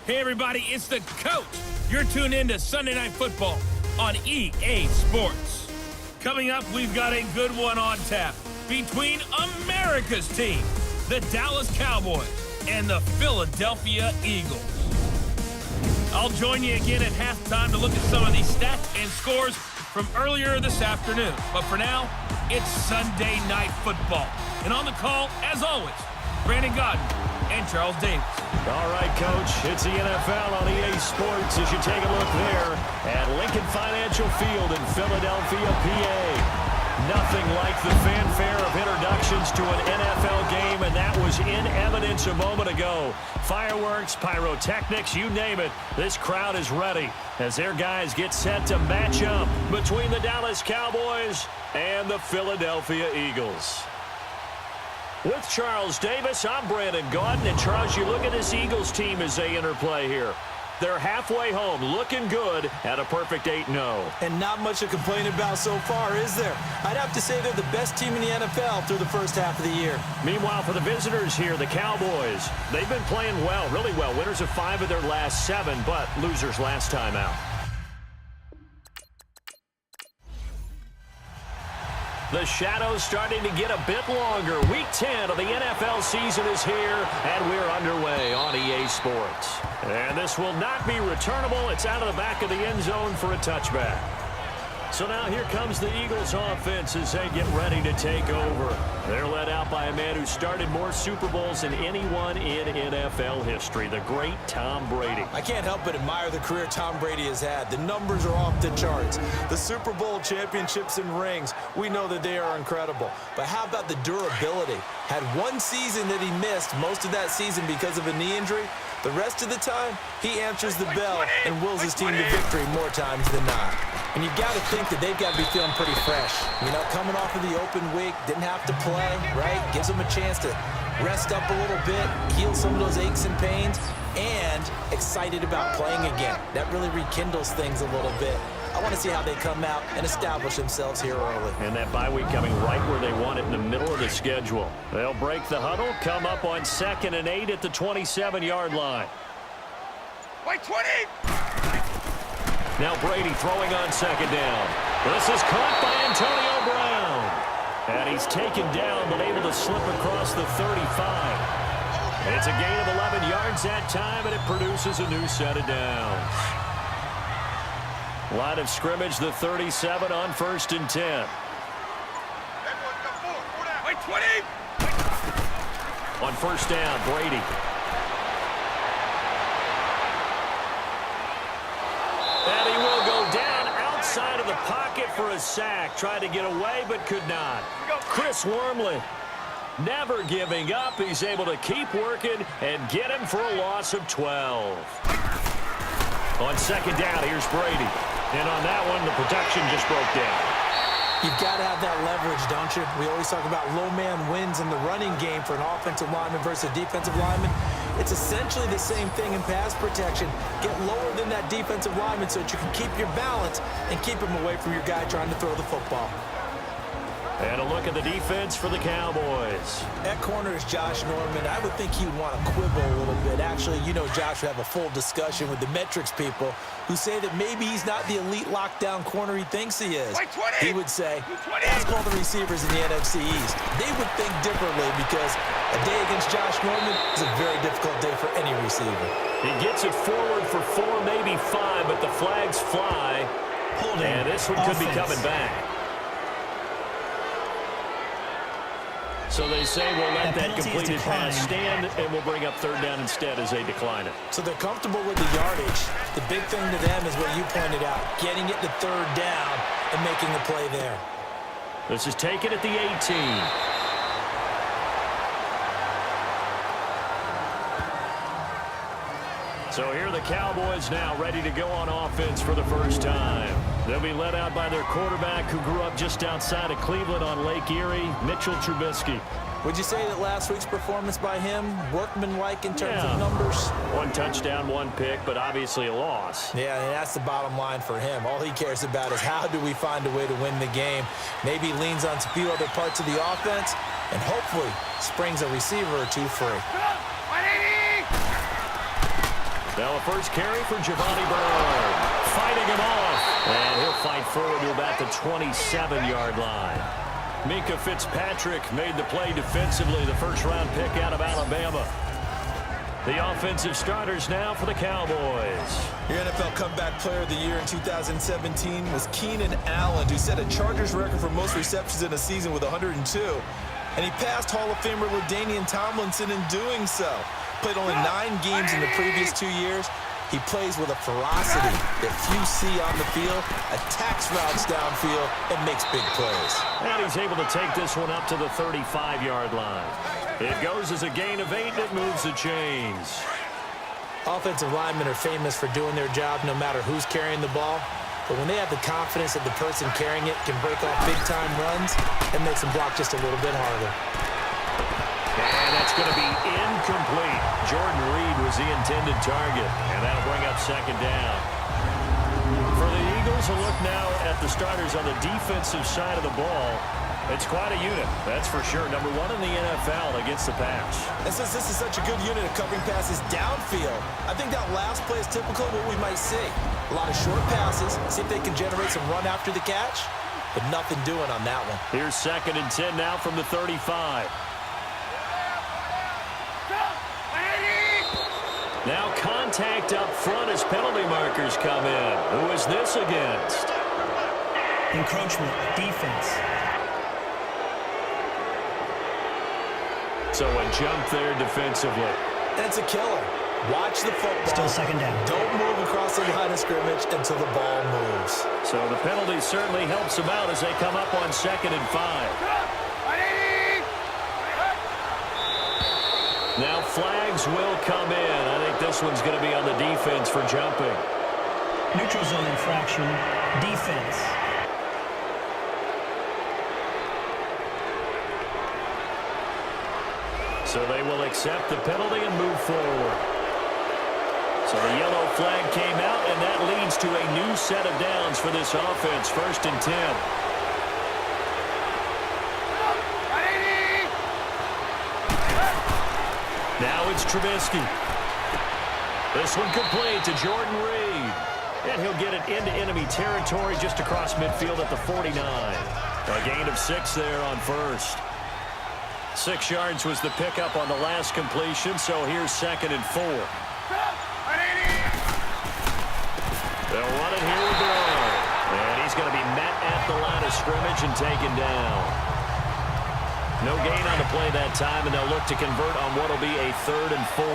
Hey, everybody, it's the coach. You're tuned in to Sunday Night Football on EA Sports. Coming up, we've got a good one on tap between America's team, the Dallas Cowboys, and the Philadelphia Eagles. I'll join you again at halftime to look at some of these stats and scores from earlier this afternoon. But for now, it's Sunday Night Football. And on the call, as always, Brandon Godden and Charles Davis. All right, Coach, it's the NFL on EA Sports as you take a look there at Lincoln Financial Field in Philadelphia, PA. Nothing like the fanfare of introductions to an NFL game, and that was in evidence a moment ago. Fireworks, pyrotechnics, you name it. This crowd is ready as their guys get set to match up between the Dallas Cowboys and the Philadelphia Eagles. With Charles Davis, I'm Brandon Godden. And Charles, you look at this Eagles team as they interplay here. They're halfway home, looking good at a perfect 8-0. And not much to complain about so far, is there? I'd have to say they're the best team in the NFL through the first half of the year. Meanwhile, for the visitors here, the Cowboys, they've been playing well, really well. Winners of 5 of their last 7, but losers last time out. The shadows starting to get a bit longer. Week 10 of the NFL season is here, and we're underway on EA Sports. And this will not be returnable. It's out of the back of the end zone for a touchback. So now here comes the Eagles offense as they get ready to take over. They're led out by a man who started more Super Bowls than anyone in NFL history, the great Tom Brady. I can't help but admire the career Tom Brady has had. The numbers are off the charts. The Super Bowl championships and rings, we know that they are incredible. But how about the durability? Had one season that he missed, most of that season because of a knee injury. The rest of the time, he answers the bell and wills his team to victory more times than not. And you've got to think that they've got to be feeling pretty fresh. You know, coming off of the open week, didn't have to play, right? Gives them a chance to rest up a little bit, heal some of those aches and pains, and excited about playing again. That really rekindles things a little bit. I want to see how they come out and establish themselves here early. And that bye week coming right where they want it in the middle of the schedule. They'll break the huddle, come up on 2nd and 8 at the 27-yard line. Wait, 20! Now Brady throwing on 2nd down. This is caught by Antonio Brown. And he's taken down but able to slip across the 35. It's a gain of 11 yards that time, and it produces a new set of downs. Line of scrimmage, the 37 on 1st and 10. Wait, 20! On 1st down, Brady. And he will go down outside of the pocket for a sack. Tried to get away, but could not. Chris Wormley, never giving up. He's able to keep working and get him for a loss of 12. On 2nd down, here's Brady. And on that one, the protection just broke down. You've got to have that leverage, don't you? We always talk about low man wins in the running game for an offensive lineman versus a defensive lineman. It's essentially the same thing in pass protection. Get lower than that defensive lineman so that you can keep your balance and keep him away from your guy trying to throw the football. And a look at the defense for the Cowboys. At corner is Josh Norman. I would think he would want to quibble a little bit. Actually, you know Josh would have a full discussion with the metrics people who say that maybe he's not the elite lockdown corner he thinks he is. He would say, ask all the receivers in the NFC East. They would think differently because a day against Josh Norman is a very difficult day for any receiver. He gets it forward for 4, maybe 5, but the flags fly. And this one could be coming back. So they say we'll let that completed pass stand, and we'll bring up 3rd down instead as they decline it. So they're comfortable with the yardage. The big thing to them is what you pointed out, getting it to 3rd down and making the play there. This is taken at the 18. So here are the Cowboys now ready to go on offense for the first time. They'll be led out by their quarterback who grew up just outside of Cleveland on Lake Erie, Mitchell Trubisky. Would you say that last week's performance by him, workmanlike in terms of numbers? 1 touchdown, 1 pick, but obviously a loss. Yeah, and that's the bottom line for him. All he cares about is how do we find a way to win the game. Maybe leans on a few other parts of the offense and hopefully springs a receiver or two free. Now a first carry for Giovanni Bernard. Fighting him off. And he'll fight forward to about the 27-yard line. Minka Fitzpatrick made the play defensively, the first-round pick out of Alabama. The offensive starters now for the Cowboys. Your NFL Comeback Player of the Year in 2017 was Keenan Allen, who set a Chargers record for most receptions in a season with 102. And he passed Hall of Famer LaDainian Tomlinson in doing so. Played only 9 games in the previous 2 years. He plays with a ferocity that few see on the field, attacks routes downfield, and makes big plays. And he's able to take this one up to the 35-yard line. It goes as a gain of 8, and it moves the chains. Offensive linemen are famous for doing their job no matter who's carrying the ball. But when they have the confidence that the person carrying it can break off big-time runs, it makes them block just a little bit harder. And that's going to be incomplete. Jordan Reed was the intended target, and that'll bring up second down. For the Eagles, a look now at the starters on the defensive side of the ball. It's quite a unit, that's for sure. Number 1 in the NFL against the pass. And since this is such a good unit of covering passes downfield, I think that last play is typical of what we might see. A lot of short passes, see if they can generate some run after the catch, but nothing doing on that one. Here's 2nd and 10 now from the 35. Now contact up front as penalty markers come in. Who is this against? Encroachment, defense. So a jump there defensively. That's a killer. Watch the football. Still second down. Don't move across the line of scrimmage until the ball moves. So the penalty certainly helps them out as they come up on 2nd and 5. Now flags will come in. I think this one's going to be on the defense for jumping. Neutral zone infraction, defense. So they will accept the penalty and move forward. So the yellow flag came out, and that leads to a new set of downs for this offense. 1st and 10. Now it's Trubisky. This one complete to Jordan Reed. And he'll get it into enemy territory just across midfield at the 49. A gain of 6 there on 1st. 6 yards was the pickup on the last completion, so here's 2nd and 4. They'll run it here with Bernard. And he's going to be met at the line of scrimmage and taken down. No gain on the play that time, and they'll look to convert on what will be a 3rd and 4.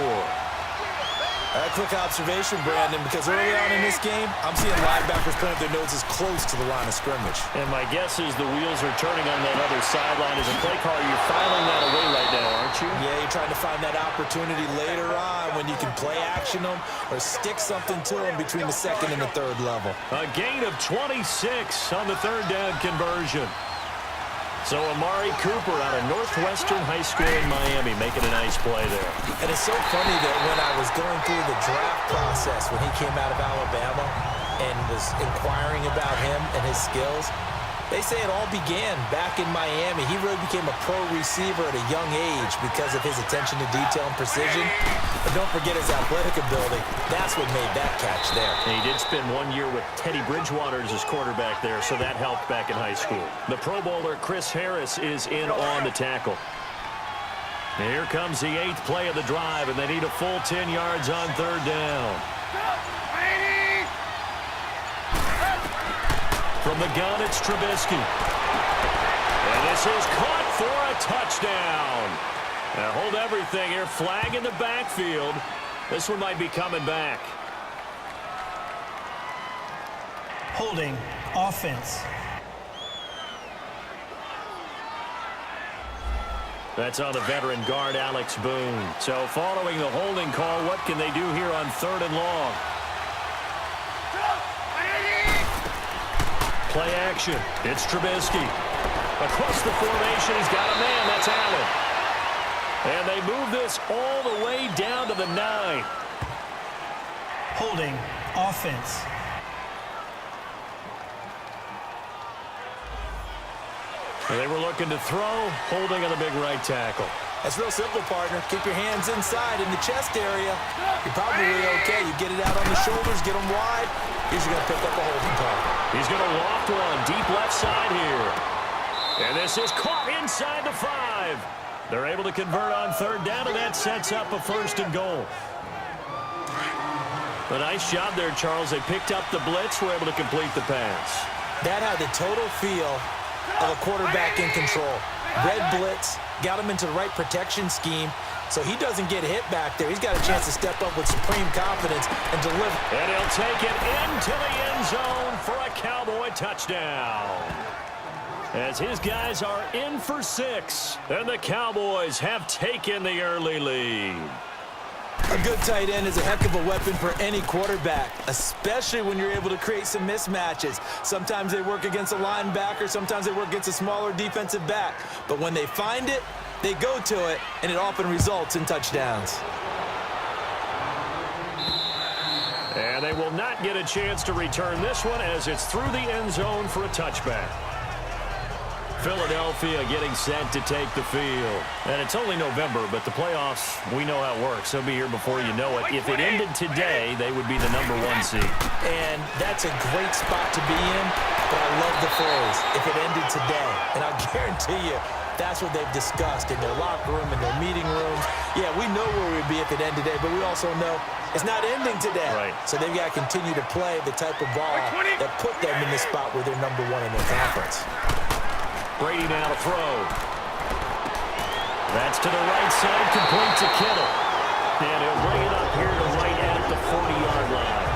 A quick observation, Brandon, because early on in this game, I'm seeing linebackers putting their noses close to the line of scrimmage. And my guess is the wheels are turning on that other sideline. As a play caller, you're filing that away right now, aren't you? Yeah, you're trying to find that opportunity later on when you can play action them or stick something to them between the 2nd and the 3rd level. A gain of 26 on the 3rd down conversion. So Amari Cooper out of Northwestern High School in Miami making a nice play there. And it's so funny that when I was going through the draft process when he came out of Alabama and was inquiring about him and his skills, they say it all began back in Miami. He really became a pro receiver at a young age because of his attention to detail and precision. But don't forget his athletic ability. That's what made that catch there. And he did spend 1 year with Teddy Bridgewater as his quarterback there, so that helped back in high school. The Pro Bowler Chris Harris is in on the tackle. And here comes the 8th play of the drive, and they need a full 10 yards on 3rd down. From the gun, it's Trubisky. And this is caught for a touchdown. Now hold everything here. Flag in the backfield. This one might be coming back. Holding, offense. That's on the veteran guard, Alex Boone. So following the holding call, what can they do here on 3rd and long? Play action. It's Trubisky. Across the formation, he's got a man. That's Allen. And they move this all the way down to the 9. Holding, offense. And they were looking to throw, holding on the big right tackle. It's real simple, partner. Keep your hands inside in the chest area. You're probably okay. You get it out on the shoulders, get them wide. He's going to pick up a holding call. He's going to loft one deep left side here. And this is caught inside the 5. They're able to convert on third down, and that sets up a 1st and goal. A nice job there, Charles. They picked up the blitz, were able to complete the pass. That had the total feel of a quarterback in control. Red blitz, got him into the right protection scheme, so he doesn't get hit back there. He's got a chance to step up with supreme confidence and deliver. And he'll take it into the end zone for a Cowboy touchdown. As his guys are in for 6, and the Cowboys have taken the early lead. A good tight end is a heck of a weapon for any quarterback, especially when you're able to create some mismatches. Sometimes they work against a linebacker, sometimes they work against a smaller defensive back. But when they find it, they go to it, and it often results in touchdowns. And they will not get a chance to return this one as it's through the end zone for a touchback. Philadelphia getting set to take the field. And it's only November, but the playoffs, we know how it works. They'll be here before you know it. If it ended today, they would be the #1 seed. And that's a great spot to be in, but I love the phrase, if it ended today. And I guarantee you, that's what they've discussed in their locker room, in their meeting rooms. Yeah, we know where we'd be if it ended today, but we also know it's not ending today. Right. So they've got to continue to play the type of ball that put them in the spot where they're #1 in their conference. Brady now to throw. That's to the right side, complete to Kittle. And he'll bring it up here to right at the 40-yard line.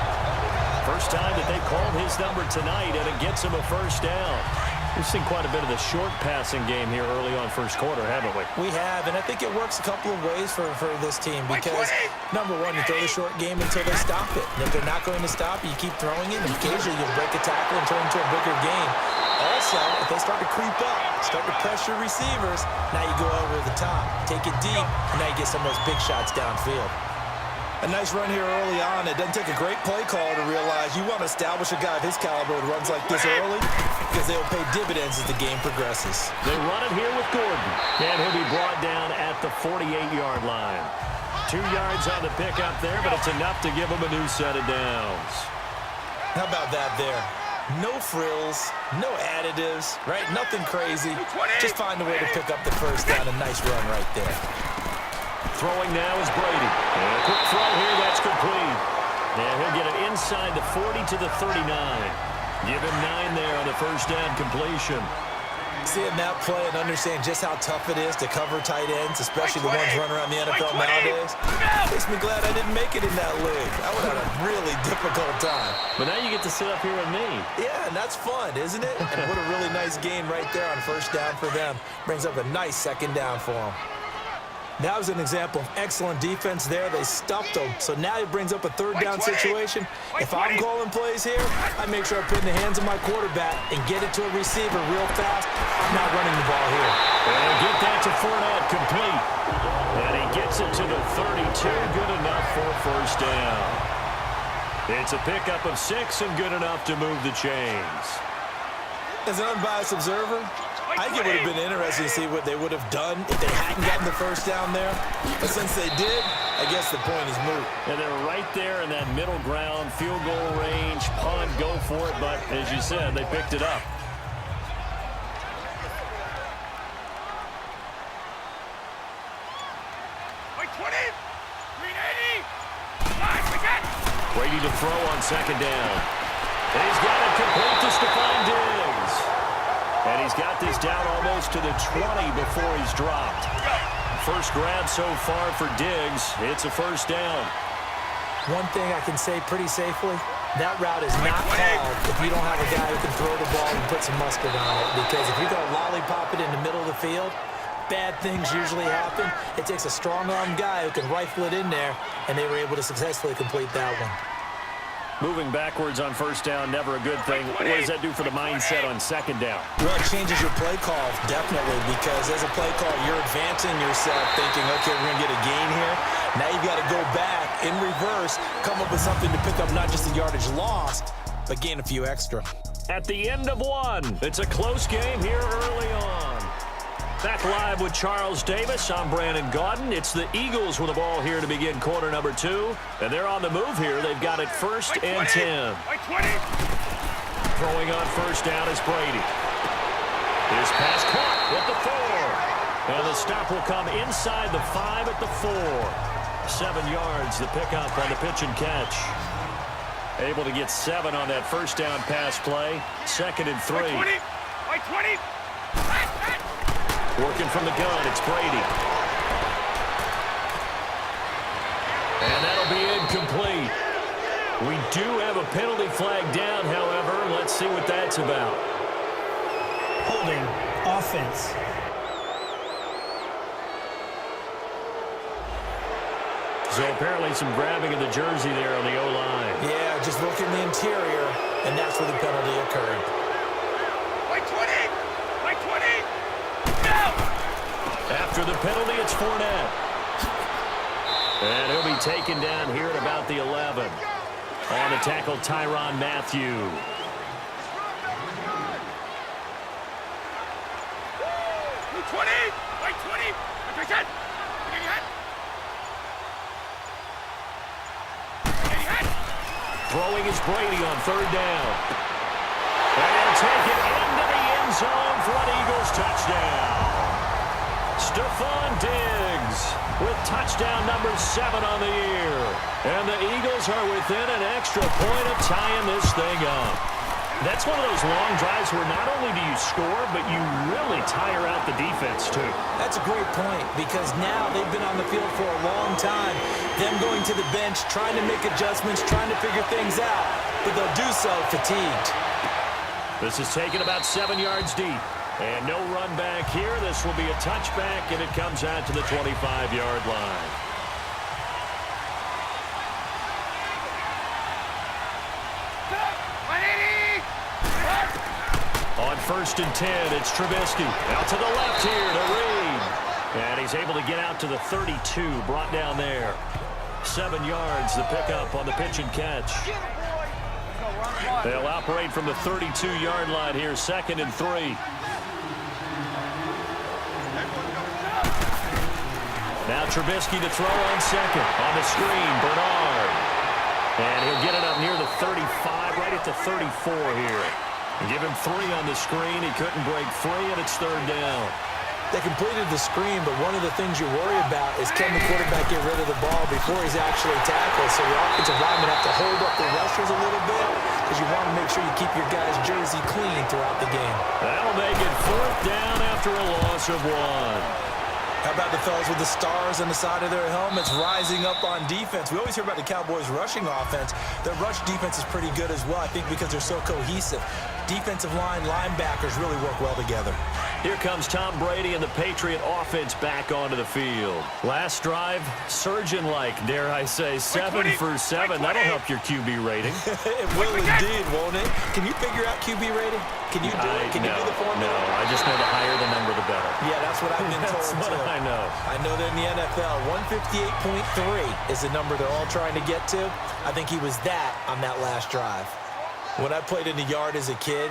First time that they've called his number tonight, and it gets him a 1st down. We've seen quite a bit of the short passing game here early on first quarter, haven't we? We have, and I think it works a couple of ways for this team because, #1, you throw the short game until they stop it. And if they're not going to stop it, you keep throwing it, and occasionally you'll break a tackle and turn into a bigger game. Also, if they start to creep up, start to pressure receivers, now you go over the top, take it deep, and now you get some of those big shots downfield. A nice run here early on. It doesn't take a great play caller to realize you want to establish a guy of his caliber who runs like this early because they'll pay dividends as the game progresses. They run it here with Gordon, and he'll be brought down at the 48-yard line. 2 yards on the pickup there, but it's enough to give him a new set of downs. How about that there? No frills, no additives, right? Nothing crazy. Just find a way to pick up the 1st down. A nice run right there. Throwing now is Brady. And a quick throw here, that's complete. And he'll get it inside the 40 to the 39. Give him 9 there on the 1st down completion. Seeing that play and understand just how tough it is to cover tight ends, especially the ones running around the NFL nowadays, makes me glad I didn't make it in that league. I would have had a really difficult time. But now you get to sit up here with me. Yeah, and that's fun, isn't it? And what a really nice gain right there on 1st down for them. Brings up a nice 2nd down for them. That was an example of excellent defense there. They stuffed them. So now it brings up a 3rd down situation. If I'm calling plays here, I make sure I put it in the hands of my quarterback and get it to a receiver real fast. I'm not running the ball here. And get that to Fournette, complete. And he gets it to the 32. Good enough for 1st down. It's a pickup of 6 and good enough to move the chains. As an unbiased observer, I think it would have been interesting to see what they would have done if they hadn't gotten the 1st down there. But since they did, I guess the point is moot. And they're right there in that middle ground, field goal range, punt, go for it. But as you said, they picked it up. Brady to throw on 2nd down. And he's got it complete to Stephon Diggs. And he's got this down almost to the 20 before he's dropped. First grab so far for Diggs. It's a 1st down. One thing I can say pretty safely, that route is not called if you don't have a guy who can throw the ball and put some mustard on it. Because if you're going to lollipop it in the middle of the field, bad things usually happen. It takes a strong-arm guy who can rifle it in there, and they were able to successfully complete that one. Moving backwards on 1st down, never a good thing. What does that do for the mindset on 2nd down? Well, it changes your play call, definitely, because as a play call, you're advancing yourself thinking, okay, we're going to get a gain here. Now you've got to go back in reverse, come up with something to pick up not just the yardage lost, but gain a few extra. At the end of 1, it's a close game here early on. Back live with Charles Davis. I'm Brandon Gaudin. It's the Eagles with the ball here to begin quarter number 2. And they're on the move here. They've got it first and 10. Throwing on first down is Brady. His pass caught at the 4. And the stop will come inside the 5 at the 4. 7 yards, the pickup on the pitch and catch. Able to get 7 on that first down pass play. 2nd and 3. Working from the gun, it's Brady. And that'll be incomplete. We do have a penalty flag down, however. Let's see what that's about. Holding, offense. So apparently some grabbing of the jersey there on the O-line. Yeah, just look in the interior, and that's where the penalty occurred. After the penalty, it's Fournette. And he'll be taken down here at about the 11. On the tackle, Tyrann Mathieu. Throwing is Brady on 3rd down. And he'll take it into the end zone for an Eagles touchdown. Stephon Diggs with touchdown number 7 on the year. And the Eagles are within an extra point of tying this thing up. That's one of those long drives where not only do you score, but you really tire out the defense, too. That's a great point, because now they've been on the field for a long time. Them going to the bench, trying to make adjustments, trying to figure things out, but they'll do so fatigued. This is taken about 7 yards deep. And no run back here. This will be a touchback, and it comes out to the 25-yard line. On 1st and 10, it's Trubisky. Out to the left here to Reed. And he's able to get out to the 32, brought down there. 7 yards, the pickup on the pitch and catch. They'll operate from the 32-yard line here, 2nd and 3. Now Trubisky to throw on 2nd. On the screen, Bernard. And he'll get it up near the 35, right at the 34 here. Give him 3 on the screen. He couldn't break free, and it's 3rd down. They completed the screen, but one of the things you worry about is can the quarterback get rid of the ball before he's actually tackled. So your offensive linemen have to hold up the rushers a little bit because you want to make sure you keep your guy's jersey clean throughout the game. That'll make it 4th down after a loss of 1. How about the fellas with the stars on the side of their helmets rising up on defense? We always hear about the Cowboys' rushing offense. Their rush defense is pretty good as well, I think, because they're so cohesive. Defensive line, linebackers really work well together. Here comes Tom Brady and the Patriot offense back onto the field. Last drive, surgeon-like, dare I say, 7 for 7. That'll help your QB rating. It will indeed, won't it? Can you figure out QB rating? Can you do it? Can you do the formula? No, I just know the higher the number, the better. Yeah, that's what I've been told, That's what too. I know. I know that in the NFL, 158.3 is the number they're all trying to get to. I think he was that on that last drive. When I played in the yard as a kid,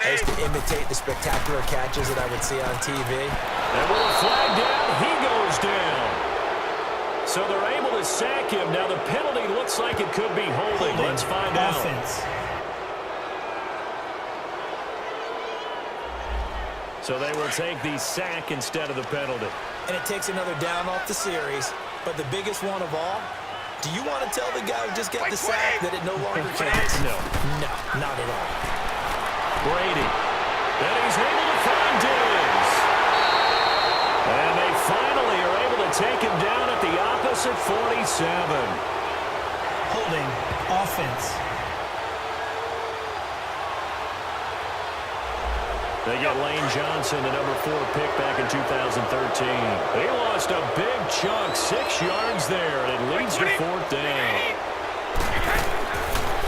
I used to imitate the spectacular catches that I would see on TV. And with a flag down, he goes down. So they're able to sack him. Now the penalty looks like it could be holding. Let's find out. Offense. So they will take the sack instead of the penalty. And it takes another down off the series. But the biggest one of all, do you want to tell the guy who just got the sack that it no longer counts? No. No, not at all. Brady. And he's able to find Diggs. And they finally are able to take him down at the opposite 47. Holding, offense. They get Lane Johnson, the number 4 pick back in 2013. They lost a big chunk, 6 yards there, and it leads to 4th down.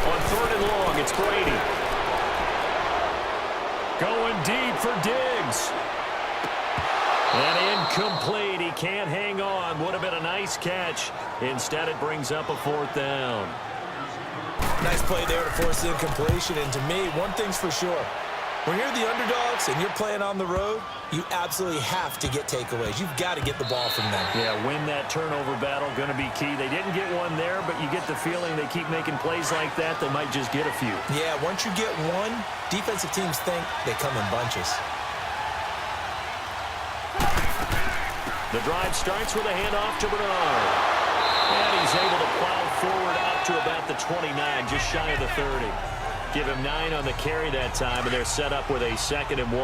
On 3rd and long, it's Brady. Going deep for Diggs. And incomplete. He can't hang on. Would have been a nice catch. Instead, it brings up a 4th down. Nice play there to force incompletion. And to me, one thing's for sure. When you're the underdogs and you're playing on the road, you absolutely have to get takeaways. You've got to get the ball from them. Yeah, win that turnover battle, going to be key. They didn't get one there, but you get the feeling they keep making plays like that, they might just get a few. Yeah, once you get one, defensive teams think they come in bunches. The drive starts with a handoff to Bernard. And he's able to plow forward up to about the 29, just shy of the 30. Give him 9 on the carry that time, and they're set up with a 2nd and 1.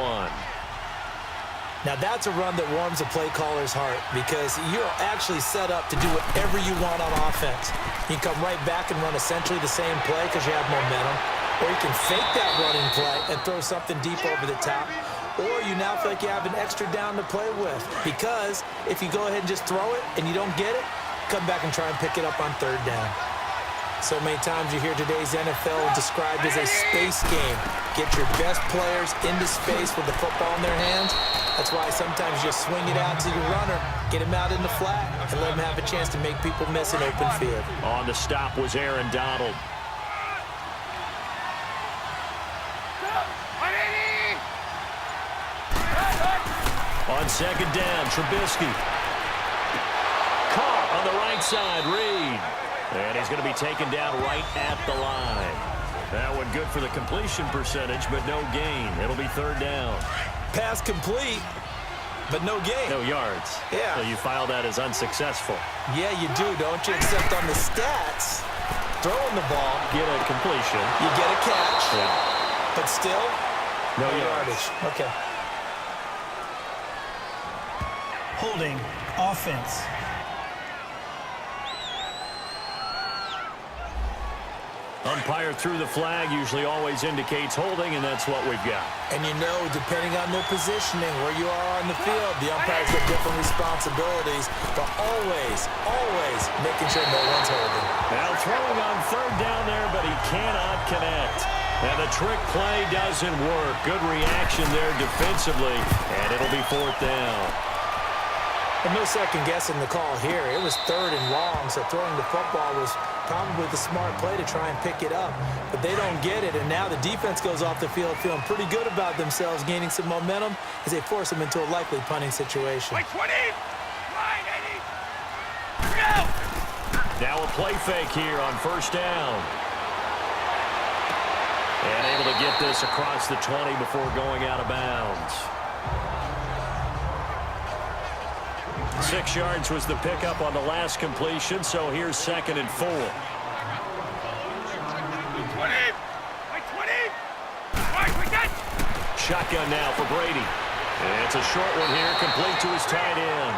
Now that's a run that warms a play caller's heart because you're actually set up to do whatever you want on offense. You can come right back and run essentially the same play because you have momentum, or you can fake that running play and throw something deep over the top, or you now feel like you have an extra down to play with because if you go ahead and just throw it and you don't get it, come back and try and pick it up on 3rd down. So many times you hear today's NFL described as a space game. Get your best players into space with the football in their hands. That's why sometimes you just swing it out to your runner, get him out in the flat, and let him have a chance to make people miss an open field. On the stop was Aaron Donald. On 2nd down, Trubisky. Caught on the right side, Reed. And he's going to be taken down right at the line. That one good for the completion percentage, but no gain. It'll be 3rd down. Pass complete, but no gain. No yards. Yeah. So you file that as unsuccessful. Yeah, you do, don't you? Except on the stats, throwing the ball, Get a completion. you get a catch, Yeah. but still, No yardage. yards. Okay. Holding. Offense. Umpire threw the flag, usually always indicates holding, and that's what we've got. And you know, depending on their positioning, where you are on the field, the umpires have different responsibilities, but always making sure no one's holding. Now throwing on 3rd down there, but he cannot connect. And the trick play doesn't work. Good reaction there defensively, and it'll be 4th down. And no second guessing the call here. It was 3rd and long, so throwing the football was probably the smart play to try and pick it up. But they don't get it, and now the defense goes off the field feeling pretty good about themselves, gaining some momentum as they force them into a likely punting situation. Wait, 20! Line, 80! Go! Now a play fake here on 1st down. And able to get this across the 20 before going out of bounds. 6 yards was the pickup on the last completion, so here's 2nd and 4. 20! Wait, 20! Right, we got! Shotgun now for Brady. And it's a short one here, complete to his tight end.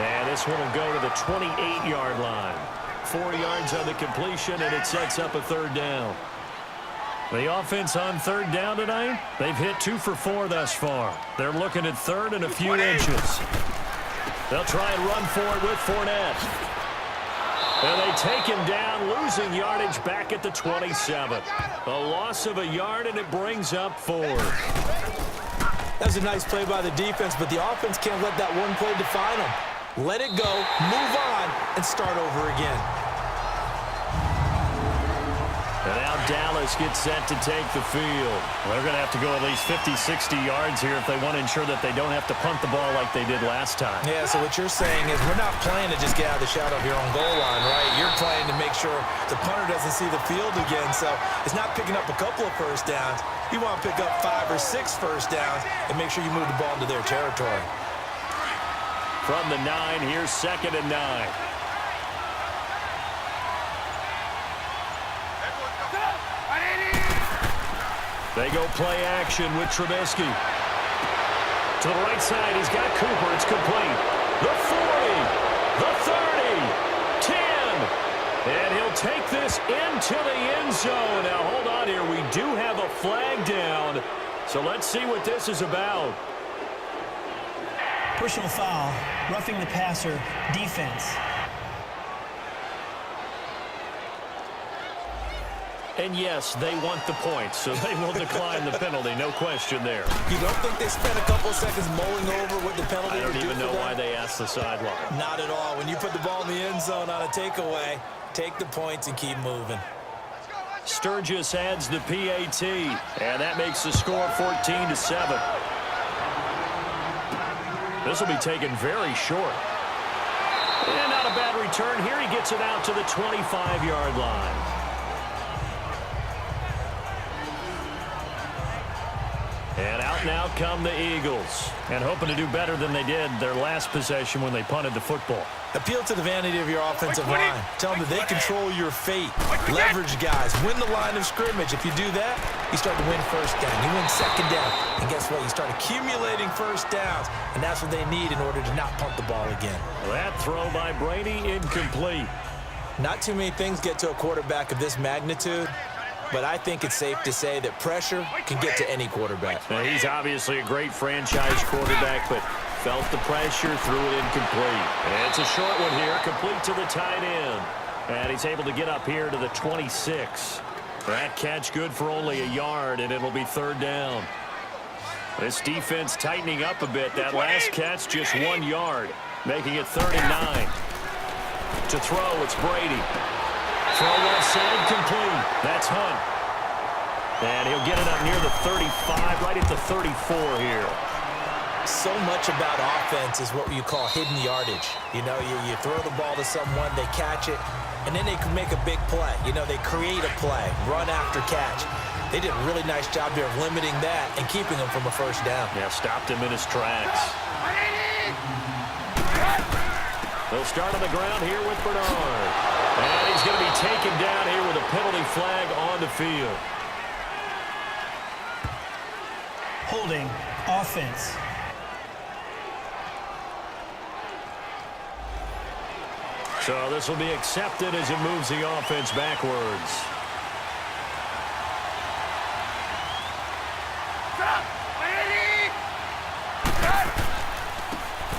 And this one will go to the 28-yard line. 4 yards on the completion, and it sets up a 3rd down. The offense on 3rd down tonight, they've hit 2 for 4 thus far. They're looking at 3rd and a few inches. They'll try and run for it with Fournette. And they take him down, losing yardage back at the 27. A loss of a yard, and it brings up 4. That was a nice play by the defense, but the offense can't let that one play define them. Let it go, move on, and start over again. And now Dallas gets set to take the field. They're going to have to go at least 50, 60 yards here if they want to ensure that they don't have to punt the ball like they did last time. Yeah, so what you're saying is we're not playing to just get out of the shadow of your own goal line, right? You're playing to make sure the punter doesn't see the field again, so it's not picking up a couple of 1st downs. You want to pick up 5 or 6 1st downs and make sure you move the ball into their territory. From the 9, here's 2nd and 9. They go play action with Trubisky. To the right side, he's got Cooper. It's complete. The 40, the 30, 10. And he'll take this into the end zone. Now, hold on here. We do have a flag down. So let's see what this is about. Personal foul. Roughing the passer. Defense. And yes, they want the points, so they will decline the penalty. No question there. You don't think they spent a couple of seconds mulling over what the penalty I don't would do even know for them? why they asked the sideline. Not at all. When you put the ball in the end zone on a takeaway, take the points and keep moving. Let's go, let's Sturgis adds the PAT, and that makes the score 14-7. This will be taken very short. And not a bad return here. He gets it out to the 25-yard line. And out now come the Eagles. And hoping to do better than they did their last possession when they punted the football. Appeal to the vanity of your offensive line. Tell them that they control your fate. Leverage guys. Win the line of scrimmage. If you do that, you start to win first down. You win second down. And guess what? You start accumulating first downs. And that's what they need in order to not punt the ball again. That throw by Brady incomplete. Not too many things get to a quarterback of this magnitude. But I think it's safe to say that pressure can get to any quarterback. Now, he's obviously a great franchise quarterback, but felt the pressure, threw it incomplete. And it's a short one here, complete to the tight end. And he's able to get up here to the 26. That catch good for only a yard, and it'll be third down. This defense tightening up a bit. That last catch, just 1 yard, making it 39. To throw, it's Brady. Throw well said, complete. That's Hunt. And he'll get it up near the 35, right at the 34 here. So much about offense is what you call hidden yardage. You know, you throw the ball to someone, they catch it, and then they can make a big play. You know, they create a play, run after catch. They did a really nice job there of limiting that and keeping him from a first down. Yeah, stopped him in his tracks. They'll start on the ground here with Bernard. And he's going to be taken down here with a penalty flag on the field. Holding offense. So this will be accepted as it moves the offense backwards.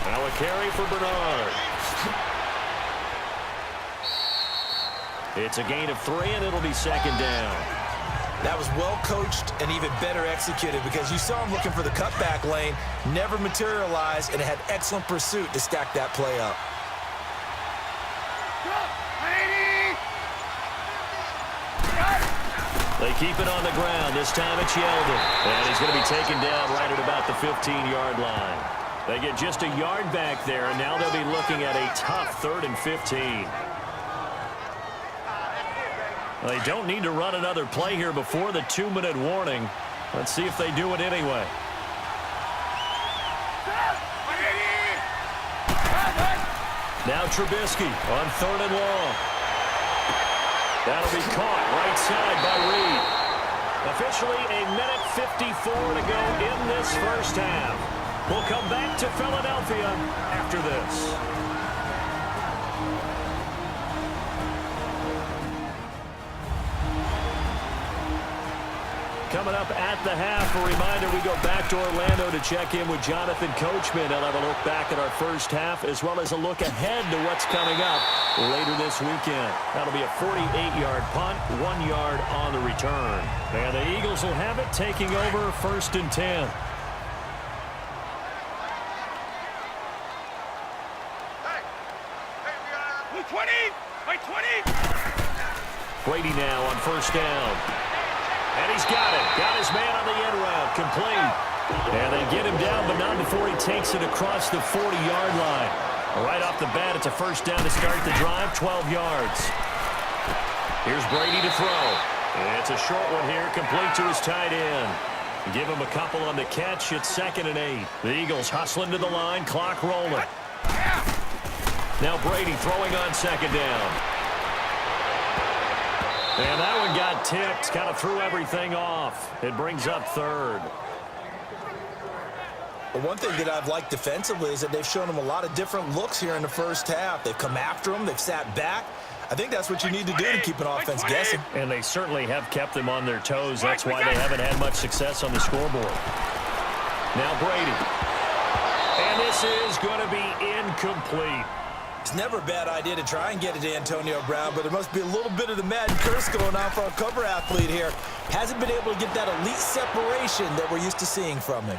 Now a carry for Bernard. It's a gain of 3, and it'll be second down. That was well coached and even better executed because you saw him looking for the cutback lane, never materialized, and had excellent pursuit to stack that play up. They keep it on the ground. This time it's Yeldon. And he's going to be taken down right at about the 15-yard line. They get just a yard back there, and now they'll be looking at a tough 3rd and 15. They don't need to run another play here before the 2-minute warning. Let's see if they do it anyway. Now Trubisky on 3rd and long. That'll be caught right side by Reed. Officially a minute 54 to go in this first half. We'll come back to Philadelphia after this. Coming up at the half, a reminder we go back to Orlando to check in with Jonathan Coachman. He'll have a look back at our first half as well as a look ahead to what's coming up later this weekend. That'll be a 48-yard punt, 1 yard on the return. And the Eagles will have it taking over 1st and 10. Brady now on 1st down. And he's got it. Got his man on the end route. Complete. And they get him down, but not before he takes it across the 40-yard line. Right off the bat, it's a 1st down to start the drive, 12 yards. Here's Brady to throw. And it's a short one here, complete to his tight end. Give him a couple on the catch. It's 2nd and 8. The Eagles hustling to the line, clock rolling. Now Brady throwing on 2nd down. And that one got tipped, kind of threw everything off. It brings up 3rd. Well, one thing that I've liked defensively is that they've shown them a lot of different looks here in the first half. They've come after them. They've sat back. I think that's what you need to do to keep an offense guessing. And they certainly have kept them on their toes. That's why they haven't had much success on the scoreboard. Now Brady. And this is going to be incomplete. It's never a bad idea to try and get it to Antonio Brown, but there must be a little bit of the Madden curse going on for our cover athlete here. Hasn't been able to get that elite separation that we're used to seeing from him.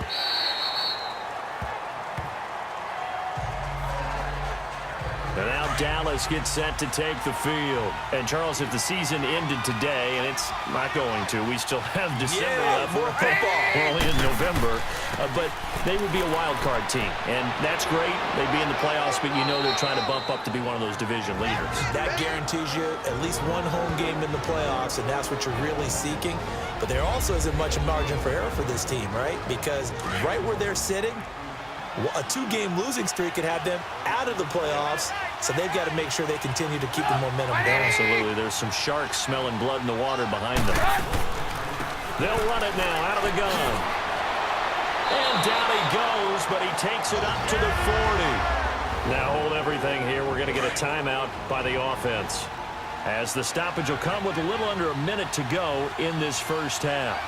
And now Dallas gets set to take the field. And, Charles, if the season ended today, and it's not going to, we still have December left. More football. We're only in November. But they would be a wild card team. And that's great. They'd be in the playoffs, but you know they're trying to bump up to be one of those division leaders. That guarantees you at least one home game in the playoffs, and that's what you're really seeking. But there also isn't much margin for error for this team, right? Because right where they're sitting, a two-game losing streak could have them out of the playoffs, so they've got to make sure they continue to keep the momentum going. Absolutely. There's some sharks smelling blood in the water behind them. They'll run it now out of the gun. And down he goes, but he takes it up to the 40. Now hold everything here. We're going to get a timeout by the offense, as the stoppage will come with a little under a minute to go in this first half.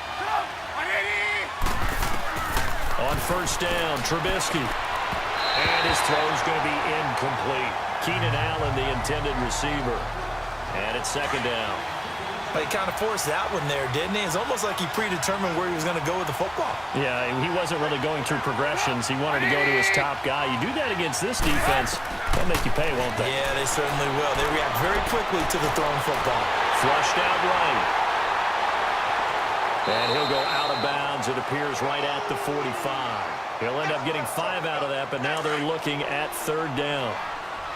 On first down, Trubisky. And his throw's going to be incomplete. Keenan Allen, the intended receiver. And it's second down. But he kind of forced that one there, didn't he? It's almost like he predetermined where he was going to go with the football. Yeah, he wasn't really going through progressions. He wanted to go to his top guy. You do that against this defense, they'll make you pay, won't they? Yeah, they certainly will. They react very quickly to the thrown football. Flushed out right. And he'll go out of bounds, it appears, right at the 45. He'll end up getting 5 out of that, but now they're looking at third down.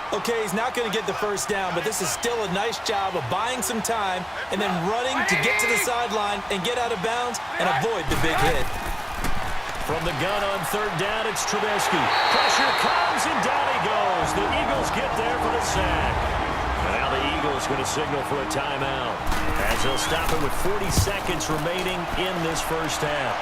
Okay, he's not going to get the first down, but this is still a nice job of buying some time and then running to get to the sideline and get out of bounds and avoid the big hit. From the gun on third down, it's Trubisky. Pressure comes, and down he goes. The Eagles get there for the sack. And now the Eagles going to signal for a timeout, as they'll stop it with 40 seconds remaining in this first half.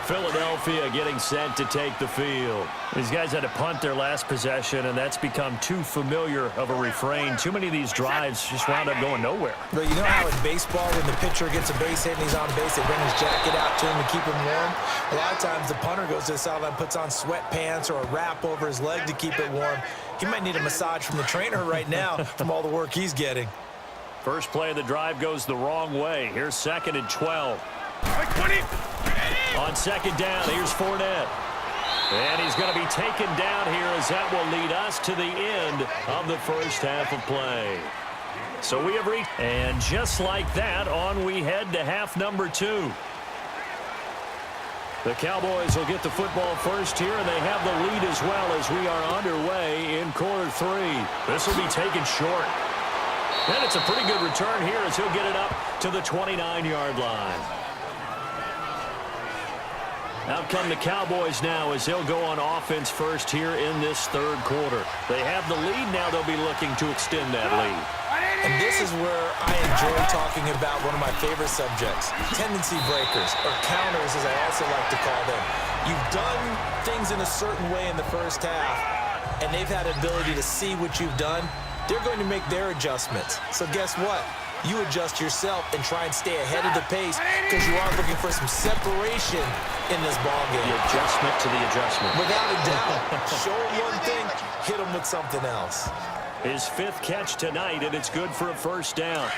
Philadelphia getting set to take the field. These guys had to punt their last possession, and that's become too familiar of a refrain. Too many of these drives just wound up going nowhere. But you know how in baseball, when the pitcher gets a base hit and he's on base, they bring his jacket out to him to keep him warm? A lot of times the punter goes to the sideline, puts on sweatpants or a wrap over his leg to keep it warm. He might need a massage from the trainer right now from all the work he's getting. First play of the drive goes the wrong way. Here's second and 12. On second down, here's Fournette. And he's going to be taken down here, as that will lead us to the end of the first half of play. So we have reached, and just like that, on we head to half number 2. The Cowboys will get the football first here, and they have the lead as well as we are underway in quarter 3. This will be taken short. And it's a pretty good return here, as he'll get it up to the 29-yard line. Out come the Cowboys now, as they'll go on offense first here in this third quarter. They have the lead. Now they'll be looking to extend that lead. And this is where I enjoy talking about one of my favorite subjects, tendency breakers, or counters, as I also like to call them. You've done things in a certain way in the first half, and they've had an ability to see what you've done. They're going to make their adjustments. So guess what? You adjust yourself and try and stay ahead of the pace, because you are looking for some separation in this ballgame. The adjustment to the adjustment. Without a doubt. Show him one thing, hit him with something else. His 5th catch tonight, and it's good for a first down.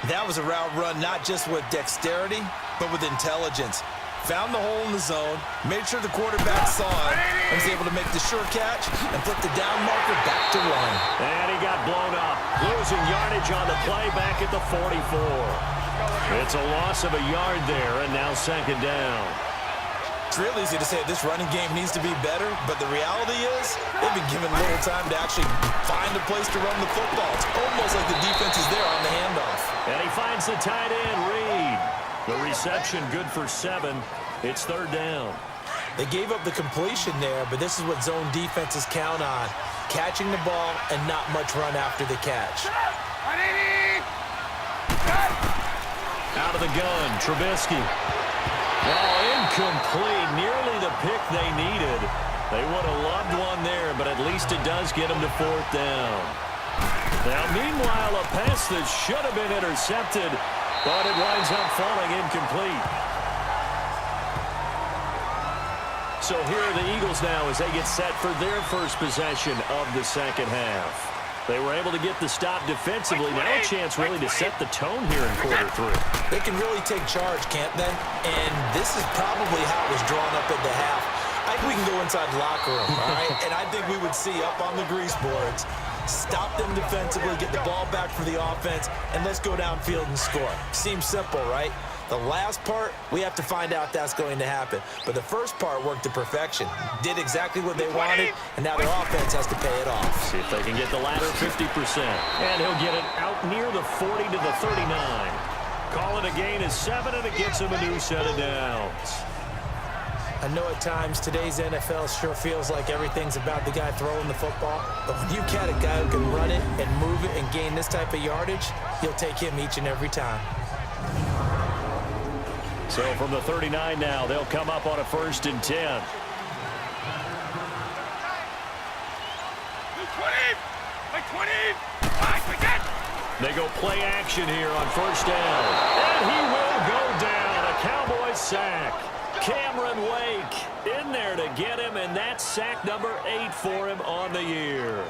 That was a route run not just with dexterity, but with intelligence. Found the hole in the zone, made sure the quarterback saw it, and was able to make the sure catch and put the down marker back to 1. And he got blown up, losing yardage on the play back at the 44. It's a loss of a yard there, and now second down. It's real easy to say this running game needs to be better, but the reality is they've been given little time to actually find a place to run the football. It's almost like the defense is there on the handoff. And he finds the tight end, Reed. The reception good for 7. It's third down. They gave up the completion there, but this is what zone defenses count on. Catching the ball and not much run after the catch. Out of the gun, Trubisky. Oh, incomplete. Nearly the pick they needed. They would have loved one there, but at least it does get them to fourth down. Now, meanwhile, a pass that should have been intercepted, but it winds up falling incomplete. So here are the Eagles now as they get set for their first possession of the second half. They were able to get the stop defensively. Now a chance really to set the tone here in quarter 3. They can really take charge, can't they? And this is probably how it was drawn up at the half. I think we can go inside the locker room, all right? And I think we would see up on the grease boards, stop them defensively, get the ball back for the offense, and let's go downfield and score. Seems simple, right? The last part, we have to find out if that's going to happen. But the first part worked to perfection. Did exactly what they wanted, and now their offense has to pay it off. See if they can get the latter 50%. And he'll get it out near the 40 to the 39. Call it a gain of 7, and it gets him a new set of downs. I know at times today's NFL sure feels like everything's about the guy throwing the football. But when you got a guy who can run it and move it and gain this type of yardage, you'll take him each and every time. So from the 39 now, they'll come up on a 1st and 10. 20! Like 20! They go play action here on 1st down. And he will go down. A Cowboys sack. Cameron Wake in there to get him, and that's sack number 8 for him on the year.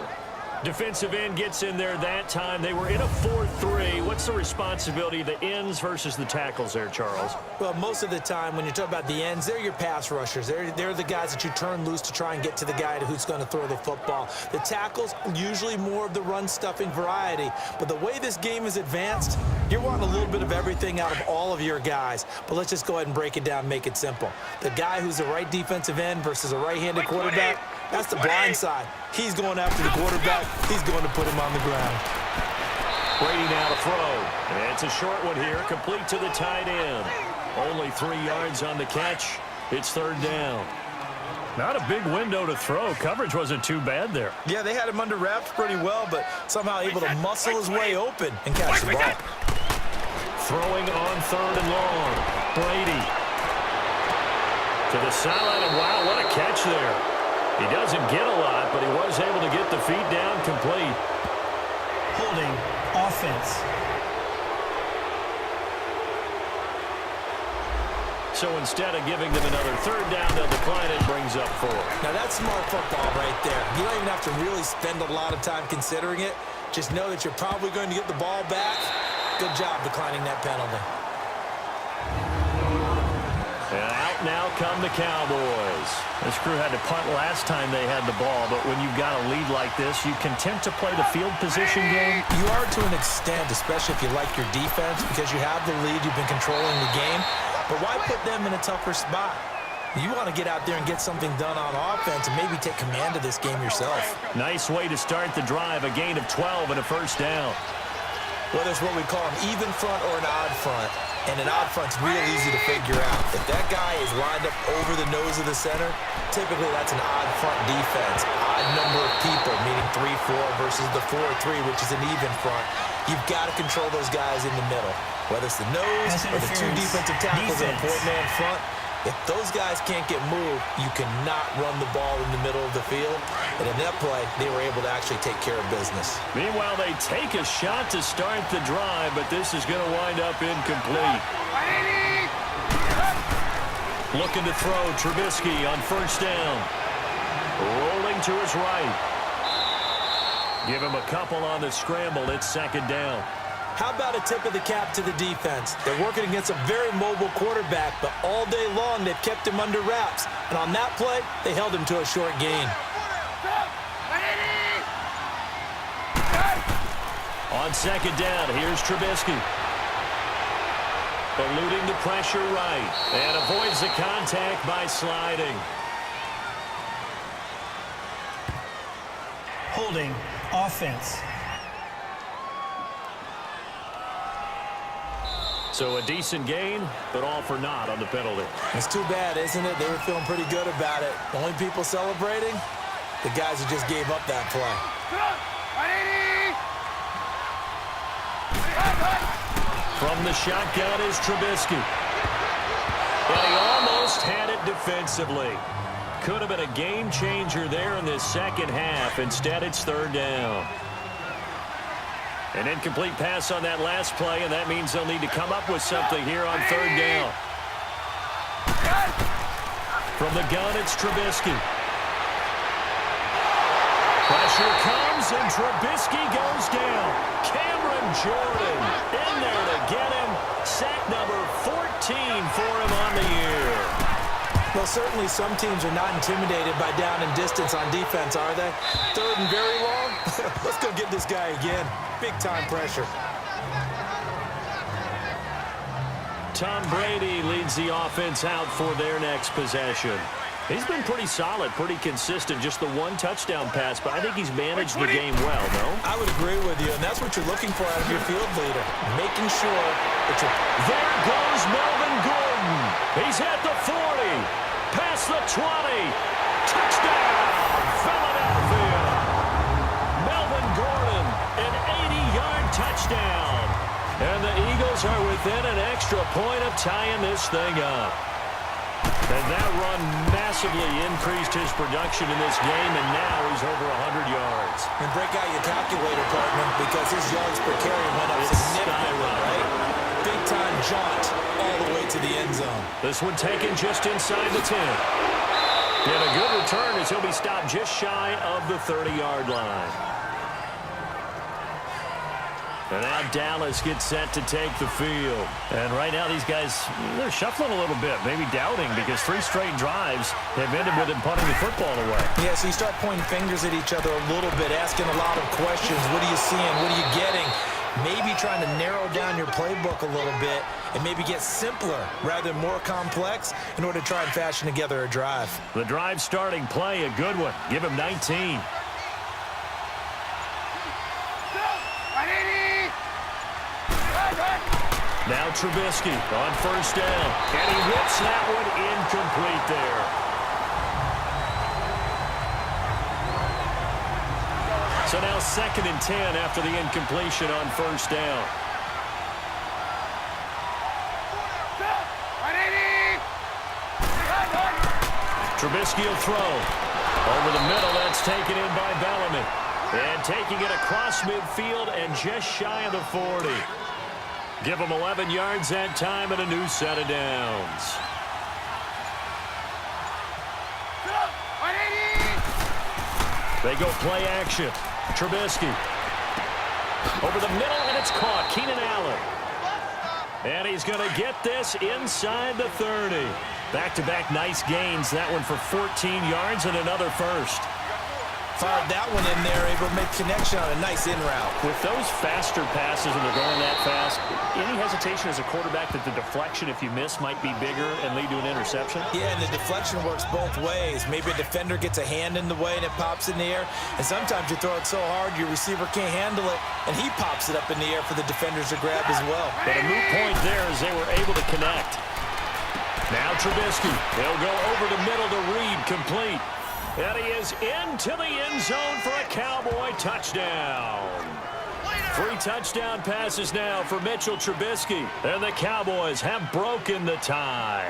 Defensive end gets in there that time. They were in a 4-3. What's the responsibility of the ends versus the tackles there, Charles? Well, most of the time when you talk about the ends, they're your pass rushers. They're the guys that you turn loose to try and get to the guy who's going to throw the football. The tackles, usually more of the run-stuffing variety. But the way this game is advanced, you're wanting a little bit of everything out of all of your guys. But let's just go ahead and break it down and make it simple. The guy who's the right defensive end versus a right-handed quarterback, that's the blind side. He's going after the quarterback. He's going to put him on the ground. Brady now to throw. And it's a short one here, complete to the tight end. Only 3 yards on the catch. It's 3rd down. Not a big window to throw. Coverage wasn't too bad there. Yeah, they had him under wraps pretty well, but somehow able to muscle his way open and catch the ball. Throwing on 3rd and long. Brady to the sideline, and wow, what a catch there. He doesn't get a lot, but he was able to get the feet down complete. Holding offense. So instead of giving them another 3rd down, they'll decline it, brings up 4. Now that's smart football right there. You don't even have to really spend a lot of time considering it. Just know that you're probably going to get the ball back. Good job declining that penalty. And out now come the Cowboys. This crew had to punt last time they had the ball, but when you've got a lead like this, you content to play the field position game? You are to an extent, especially if you like your defense, because you have the lead, you've been controlling the game. But why put them in a tougher spot? You want to get out there and get something done on offense and maybe take command of this game yourself. Nice way to start the drive, a gain of 12 and a 1st down. Whether it's what we call an even front or an odd front, and an odd front's real easy to figure out. If that guy is lined up over the nose of the center, typically that's an odd front defense. Odd number of people, meaning 3-4 versus the 4-3, which is an even front. You've got to control those guys in the middle. Whether it's the nose or the 2 defensive tackles in a 4-man front, if those guys can't get moved, you cannot run the ball in the middle of the field. And in that play, they were able to actually take care of business. Meanwhile, they take a shot to start the drive, but this is going to wind up incomplete. Looking to throw, Trubisky on 1st down. Rolling to his right. Give him a couple on the scramble. It's 2nd down. How about a tip of the cap to the defense? They're working against a very mobile quarterback, but all day long they've kept him under wraps. And on that play, they held him to a short gain. On 2nd down, here's Trubisky. Eluding the pressure right. And avoids the contact by sliding. Holding offense. So a decent gain, but all for naught on the penalty. It's too bad, isn't it? They were feeling pretty good about it. The only people celebrating, the guys who just gave up that play. From the shotgun is Trubisky. And he almost had it defensively. Could have been a game changer there in this 2nd half. Instead, it's 3rd down. An incomplete pass on that last play, and that means they'll need to come up with something here on 3rd down. From the gun, it's Trubisky. Pressure comes, and Trubisky goes down. Cameron Jordan in there to get him. Sack number 14 for him on the year. Well, certainly some teams are not intimidated by down and distance on defense, are they? Third and very long? Let's go get this guy again. Big-time pressure. Tom Brady leads the offense out for their next possession. He's been pretty solid, pretty consistent, just the one touchdown pass, but I think he's managed the game well, no? I would agree with you, and that's what you're looking for out of your field leader, making sure that you're... There goes Melvin Gordon. He's at the 40, past the 20. Touchdown, Philadelphia. Melvin Gordon, an 80-yard touchdown. And the Eagles are within an extra point of tying this thing up. And that run massively increased his production in this game, and now he's over 100 yards. And break out your calculator, partner, because his yards per carry went up significantly, right? Big-time jaunt all the way to the end zone. This one taken just inside the 10. And a good return as he'll be stopped just shy of the 30-yard line. And now Dallas gets set to take the field. And right now these guys, they're shuffling a little bit, maybe doubting, because 3 straight drives have ended with him punting the football away. Yeah, so you start pointing fingers at each other a little bit, asking a lot of questions. What are you seeing? What are you getting? Maybe trying to narrow down your playbook a little bit and maybe get simpler rather than more complex in order to try and fashion together a drive. The drive starting play, a good one. Give him 19. Now Trubisky on first down. And he whips that one incomplete there. So now 2nd and 10 after the incompletion on first down. Trubisky will throw. Over the middle, that's taken in by Bellamy. And taking it across midfield and just shy of the 40. Give them 11 yards that time and a new set of downs. They go play action. Trubisky. Over the middle, and it's caught. Keenan Allen. And he's going to get this inside the 30. Back-to-back nice gains. That one for 14 yards and another first. Fired that one in there, able to make connection on a nice in route. With those faster passes and they're going that fast, any hesitation as a quarterback that the deflection, if you miss, might be bigger and lead to an interception? Yeah, and the deflection works both ways. Maybe a defender gets a hand in the way and it pops in the air. And sometimes you throw it so hard your receiver can't handle it, and he pops it up in the air for the defenders to grab as well. But a moot point there as they were able to connect. Now Trubisky. He'll go over the middle to Reed, complete. And he is into the end zone for a Cowboy touchdown. 3 touchdown passes now for Mitchell Trubisky. And the Cowboys have broken the tie.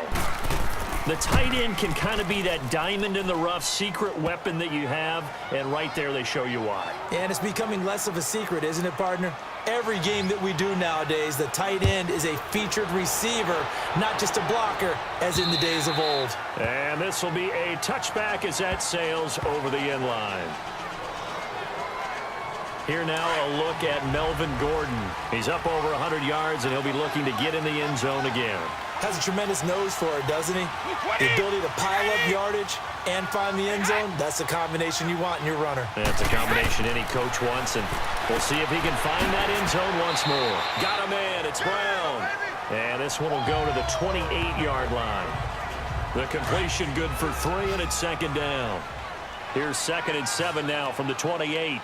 The tight end can kind of be that diamond in the rough secret weapon that you have. And right there they show you why. And it's becoming less of a secret, isn't it, partner? Every game that we do nowadays, the tight end is a featured receiver, not just a blocker, as in the days of old. And this will be a touchback as that sails over the end line. Here now a look at Melvin Gordon. He's up over 100 yards, and he'll be looking to get in the end zone again. Has a tremendous nose for it, doesn't he? The ability to pile up yardage and find the end zone, that's the combination you want in your runner. That's a combination any coach wants, and we'll see if he can find that end zone once more. Got him in. It's Brown. And this one will go to the 28-yard line. The completion good for 3, and it's 2nd down. Here's 2nd and 7 now from the 28.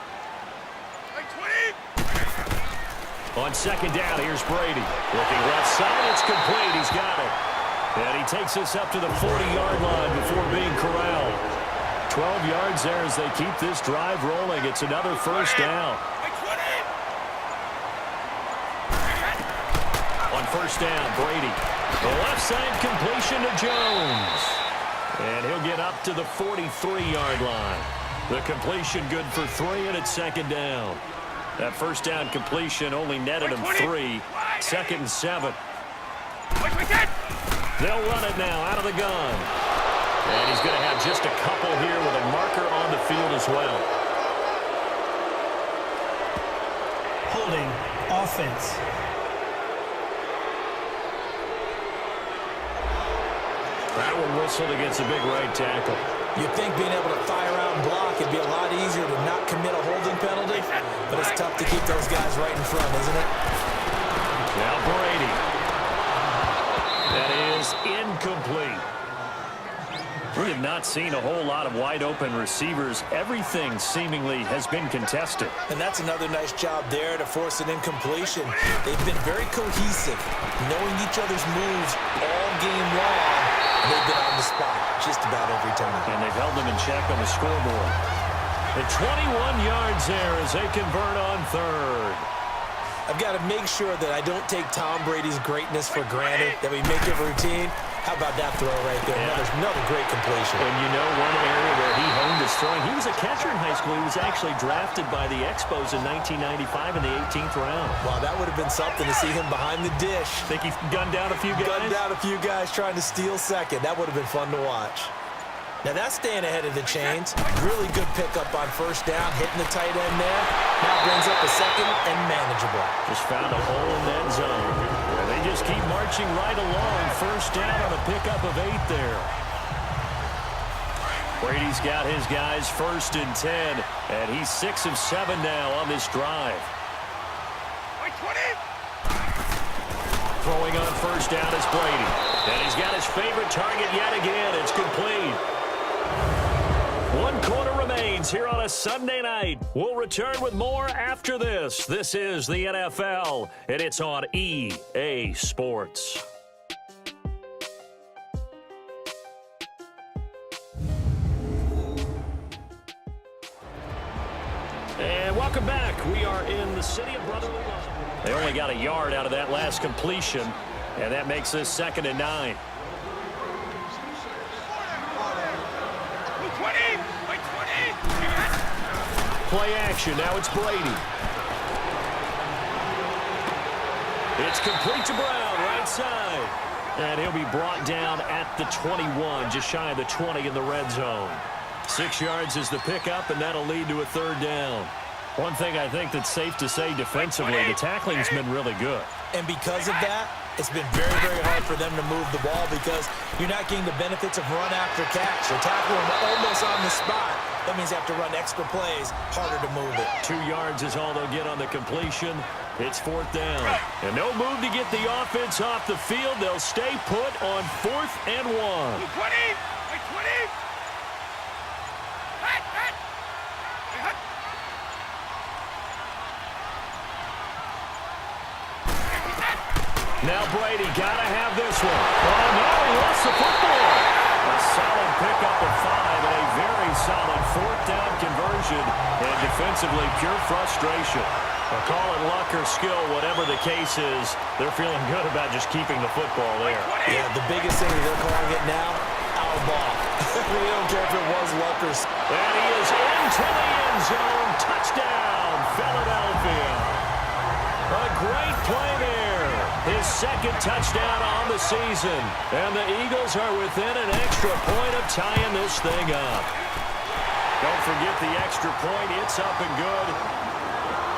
On 2nd down, here's Brady. Looking left side, it's complete. He's got it. And he takes this up to the 40-yard line before being corralled. 12 yards there as they keep this drive rolling. It's another first down. On first down, Brady. The left side completion to Jones. And he'll get up to the 43-yard line. The completion good for 3, and it's 2nd down. That first down completion only netted him 3. 2nd and 7. They'll run it now out of the gun. And he's going to have just a couple here with a marker on the field as well. Holding. Offense. That one whistled against a big right tackle. You'd think being able to fire out and block would be a lot easier to not commit a holding penalty, but it's tough to keep those guys right in front, isn't it? Now Brady. That is incomplete. We have not seen a whole lot of wide-open receivers. Everything seemingly has been contested. And that's another nice job there to force an incompletion. They've been very cohesive, knowing each other's moves all game long. And they've been on the spot just about every time. And they've held them in check on the scoreboard. And 21 yards there as they convert on third. I've got to make sure that I don't take Tom Brady's greatness for granted, that we make it routine. How about that throw right there? Yeah. Another great completion. And you know one area where he honed his throwing, he was a catcher in high school. He was actually drafted by the Expos in 1995 in the 18th round. Wow, that would have been something to see him behind the dish. Think he gunned down a few guys? Gunned down a few guys trying to steal second. That would have been fun to watch. Now that's staying ahead of the chains. Really good pickup on first down, hitting the tight end there. Now brings up a second and manageable. Just found a hole in that zone. And they just keep marching right along. First down on a pickup of 8 there. Brady's got his guys 1st and 10. And he's 6 of 7 now on this drive. 20. Throwing on first down is Brady. And he's got his favorite target yet again. It's complete. 1 quarter remains here on a Sunday night. We'll return with more after this. This is the NFL, and it's on EA Sports. And welcome back. We are in the city of Brotherly Love. They only got a yard out of that last completion, and that makes this 2nd and 9. 20. 20. Play action. Now it's Brady. It's complete to Brown, right side. And he'll be brought down at the 21, just shy of the 20 in the red zone. 6 yards is the pickup, and that'll lead to a 3rd down. One thing I think that's safe to say defensively, the tackling's been really good. And because of that, it's been very, very hard for them to move the ball because you're not getting the benefits of run after catch. They're tackling almost on the spot. That means they have to run extra plays, harder to move it. 2 yards is all they'll get on the completion. It's 4th down. And no move to get the offense off the field. They'll stay put on 4th and 1. 20. Now Brady got to have this one. Oh, no, he lost the football. A solid pickup of 5 and a very solid 4th down conversion. And defensively, pure frustration. Well, call it luck or skill, whatever the case is, they're feeling good about just keeping the football there. Yeah, the biggest thing they're calling it now, our ball. We don't care if it was luck or skill. And he is into the end zone. Touchdown, Philadelphia. A great play there. His 2nd touchdown on the season. And the Eagles are within an extra point of tying this thing up. Don't forget the extra point. It's up and good.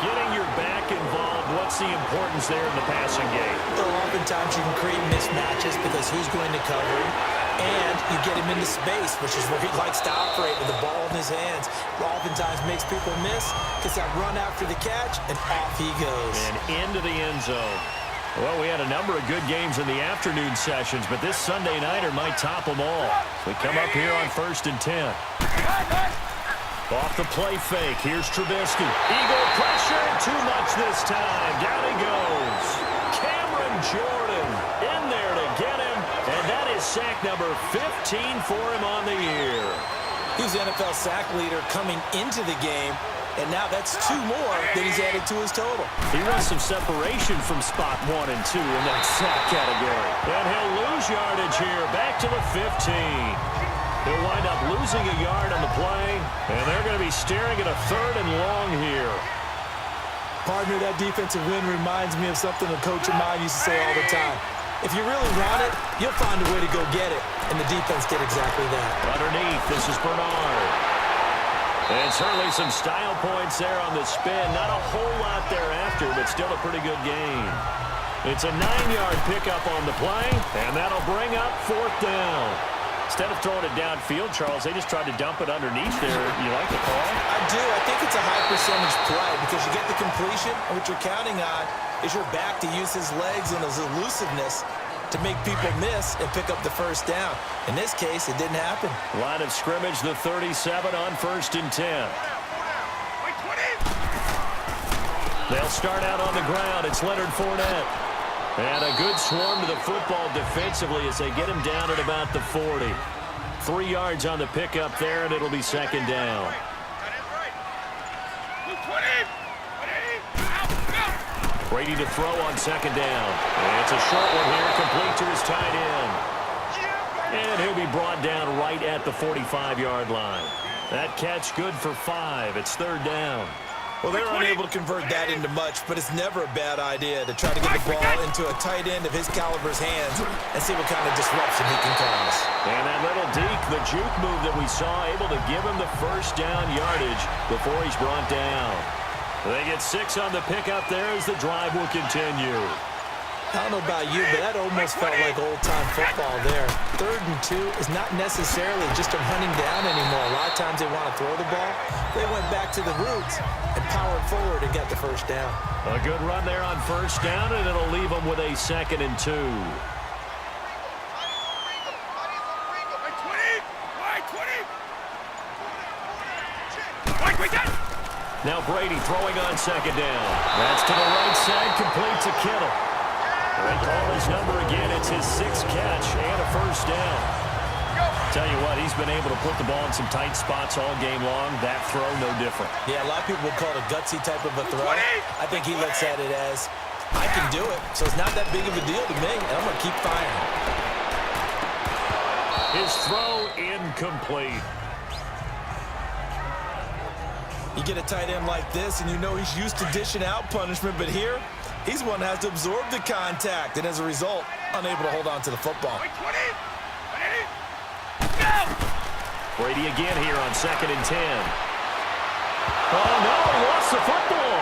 Getting your back involved, what's the importance there in the passing game? Well, oftentimes you can create mismatches because who's going to cover him, and you get him into space, which is where he likes to operate with the ball in his hands. Oftentimes makes people miss, gets that run after the catch, and off he goes. And into the end zone. Well, we had a number of good games in the afternoon sessions, but this Sunday nighter might top them all. We come up here on 1st and 10. Off the play fake. Here's Trubisky. Eagle pressure. Too much this time. Down he goes. Cameron Jordan in there to get him. And that is sack number 15 for him on the year. He's the NFL sack leader coming into the game. And now that's 2 more that he's added to his total. He wants some separation from spot 1 and 2 in that sack category. And he'll lose yardage here. Back to the 15. He'll wind up losing a yard on the play, and they're going to be staring at a 3rd and long here. Partner, that defensive win reminds me of something a coach of mine used to say all the time. If you really want it, you'll find a way to go get it, and the defense did exactly that. Underneath, this is Bernard. And certainly some style points there on the spin. Not a whole lot thereafter, but still a pretty good gain. It's a 9-yard pickup on the play, and that'll bring up 4th down. Instead of throwing it downfield, Charles, they just tried to dump it underneath there. You like the call? I do. I think it's a high-percentage play because you get the completion, and what you're counting on is your back to use his legs and his elusiveness to make people miss and pick up the first down. In this case, it didn't happen. Line of scrimmage, the 37 on 1st and 10. They'll start out on the ground. It's Leonard Fournette. And a good swarm to the football defensively as they get him down at about the 40. 3 yards on the pickup there, and it'll be 2nd down. Brady to throw on 2nd down. And it's a short one here, complete to his tight end. And he'll be brought down right at the 45-yard line. That catch good for 5. It's 3rd down. Well, they're unable to convert that into much, but it's never a bad idea to try to get the ball into a tight end of his caliber's hands and see what kind of disruption he can cause. And that little deke, the juke move that we saw, able to give him the first down yardage before he's brought down. They get 6 on the pickup there as the drive will continue. I don't know about you, but that almost felt like old-time football there. 3rd and 2 is not necessarily just a hunting down anymore. A lot of times they want to throw the ball. They went back to the roots and powered forward and got the first down. A good run there on 1st down, and it'll leave them with a 2nd and 2. Now Brady throwing on 2nd down. That's to the right side, complete to Kittle. They call his number again. It's his 6th catch and a first down. Tell you what, he's been able to put the ball in some tight spots all game long. That throw, no different. Yeah, a lot of people would call it a gutsy type of a throw. I think he looks at it as, I can do it, so it's not that big of a deal to me, and I'm going to keep firing. His throw incomplete. You get a tight end like this, and you know he's used to dishing out punishment, but here, he's one that has to absorb the contact, and as a result, unable to hold on to the football. Brady again here on 2nd and 10. Oh, no, he lost the football.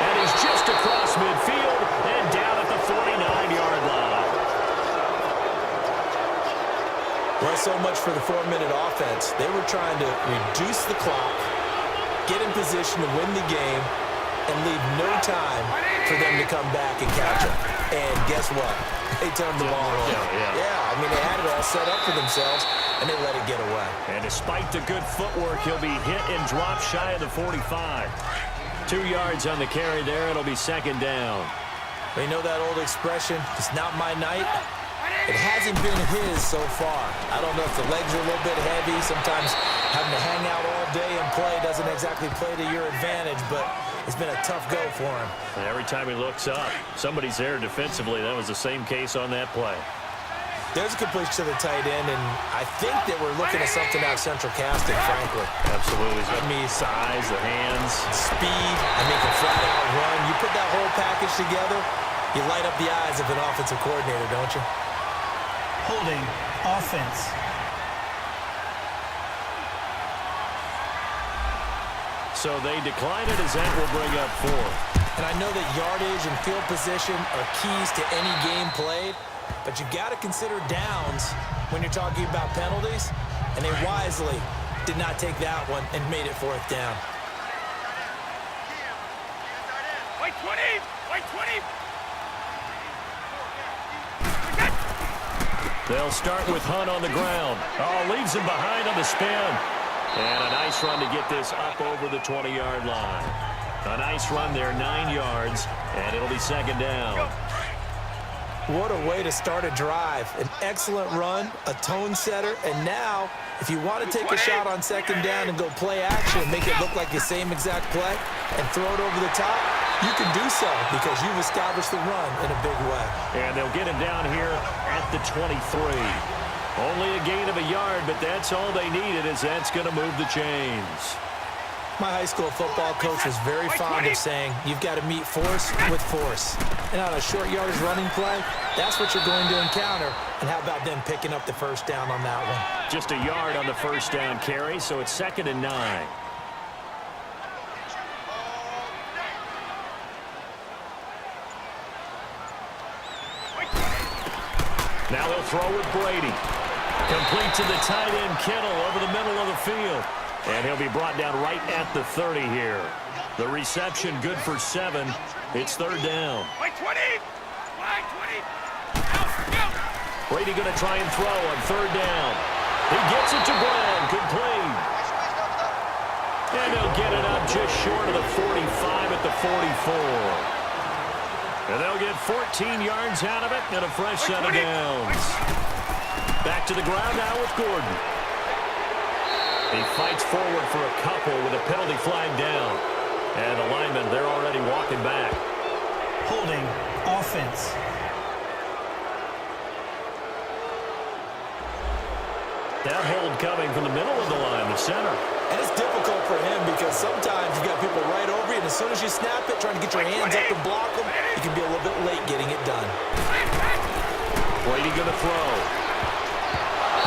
And he's just across midfield and down at the 49-yard line. Well, so much for the 4-minute offense. They were trying to reduce the clock, get in position to win the game, and leave no time for them to come back and catch it. And guess what? They turned the ball over. Yeah, I mean, they had it all set up for themselves, and they let it get away. And despite the good footwork, he'll be hit and dropped shy of the 45. 2 yards on the carry there. It'll be 2nd down. You know that old expression, it's not my night? It hasn't been his so far. I don't know if the legs are a little bit heavy. Sometimes having to hang out all day and play doesn't exactly play to your advantage, but it's been a tough go for him. And every time he looks up, somebody's there defensively. That was the same case on that play. There's a completion to the tight end, and I think that we're looking at something out of central casting, frankly. Absolutely. I mean, size, the hands. Speed, I mean, can flat out run. You put that whole package together, you light up the eyes of an offensive coordinator, don't you? Holding offense. So they decline it as that will bring up 4. And I know that yardage and field position are keys to any game played, but you've got to consider downs when you're talking about penalties, and they wisely did not take that one and made it 4th down. White 20! White 20! They'll start with Hunt on the ground. Oh, leaves him behind on the spin. And a nice run to get this up over the 20-yard line. A nice run there, 9 yards, and it'll be 2nd down. What a way to start a drive. An excellent run, a tone setter, and now, if you want to take a shot on 2nd down and go play action, make it look like the same exact play, and throw it over the top, you can do so because you've established the run in a big way. And they'll get him down here at the 23. Only a gain of a yard, but that's all they needed, as that's going to move the chains. My high school football coach was very fond of saying, you've got to meet force with force. And on a short yardage running play, that's what you're going to encounter. And how about them picking up the first down on that one? Just a yard on the first down carry, so it's 2nd and 9. Now they'll throw with Brady. Complete to the tight end, Kittle, over the middle of the field. And he'll be brought down right at the 30 here. The reception good for 7. It's 3rd down. Wait, 20! Line 20! Brady going to try and throw on 3rd down. He gets it to Brown. Complete. And they'll get it up just short of the 45 at the 44. And they'll get 14 yards out of it and a fresh set of downs. Back to the ground now with Gordon. He fights forward for a couple with a penalty flag down. And the linemen, they're already walking back. Holding offense. That hold coming from the middle of the line, the center. And it's difficult for him because sometimes you got people right over you, and as soon as you snap it, trying to get your hands up and block them, you can be a little bit late getting it done. Brady going to throw.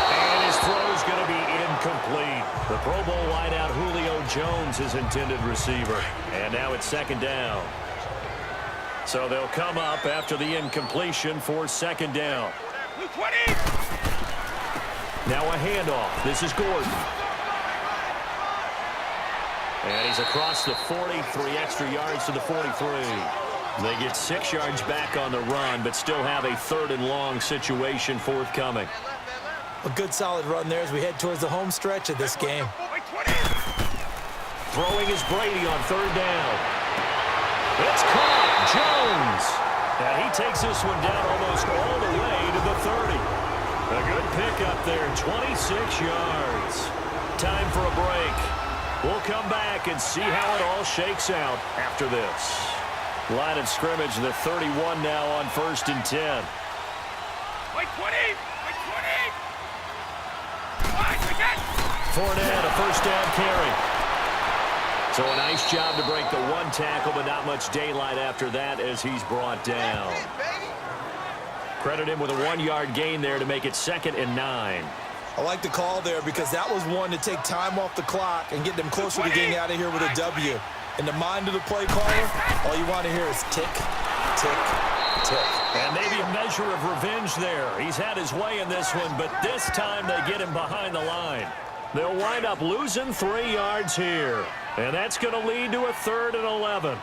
And his throw's going to be incomplete. The Pro Bowl wideout Julio Jones, his intended receiver. And now it's 2nd down. So they'll come up after the incompletion for 2nd down. Now a handoff. This is Gordon. And he's across the 40, 3 extra yards to the 43. They get 6 yards back on the run, but still have a 3rd and long situation forthcoming. A good solid run there as we head towards the home stretch of this game. Throwing is Brady on 3rd down. It's caught. Jones. And he takes this one down almost all the way to the 30. A good pick up there, 26 yards. Time for a break. We'll come back and see how it all shakes out after this. Line of scrimmage, the 31 now on 1st and 10. Wait, 20! Wait, 20! Fournette, a first down carry. So a nice job to break the 1 tackle, but not much daylight after that as he's brought down. Credit him with a 1-yard gain there to make it 2nd and 9. I like the call there because that was one to take time off the clock and get them closer to getting out of here with a W. In the mind of the play caller, all you want to hear is tick, tick, tick. And maybe a measure of revenge there. He's had his way in this one, but this time they get him behind the line. They'll wind up losing 3 yards here. And that's going to lead to a 3rd and 11.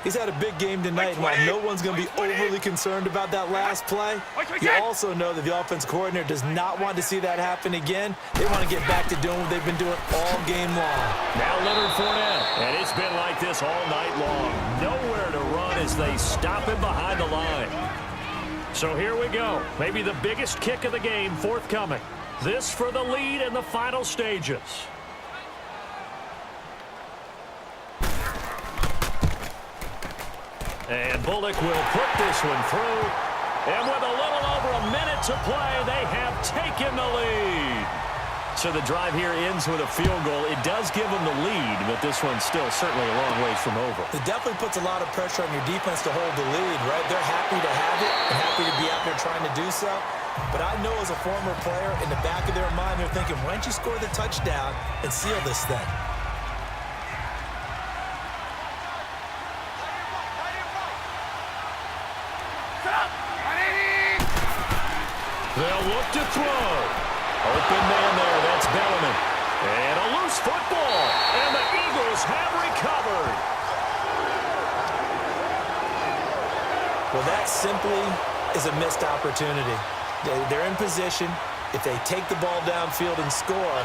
He's had a big game tonight, and while no one's going to be overly concerned about that last play, you also know that the offense coordinator does not want to see that happen again. They want to get back to doing what they've been doing all game long. Now Leonard Fournette, and it's been like this all night long. Nowhere to run as they stop him behind the line. So here we go. Maybe the biggest kick of the game forthcoming. This for the lead in the final stages. And Bullock will put this one through. And with a little over a minute to play, they have taken the lead. So the drive here ends with a field goal. It does give them the lead, but this one's still certainly a long ways from over. It definitely puts a lot of pressure on your defense to hold the lead, right? They're happy to have it and happy to be out there trying to do so. But I know as a former player, in the back of their mind, they're thinking, why don't you score the touchdown and seal this thing? They'll look to throw. Open man there, that's Bellman. And a loose football. And the Eagles have recovered. Well, that simply is a missed opportunity. They're in position. If they take the ball downfield and score,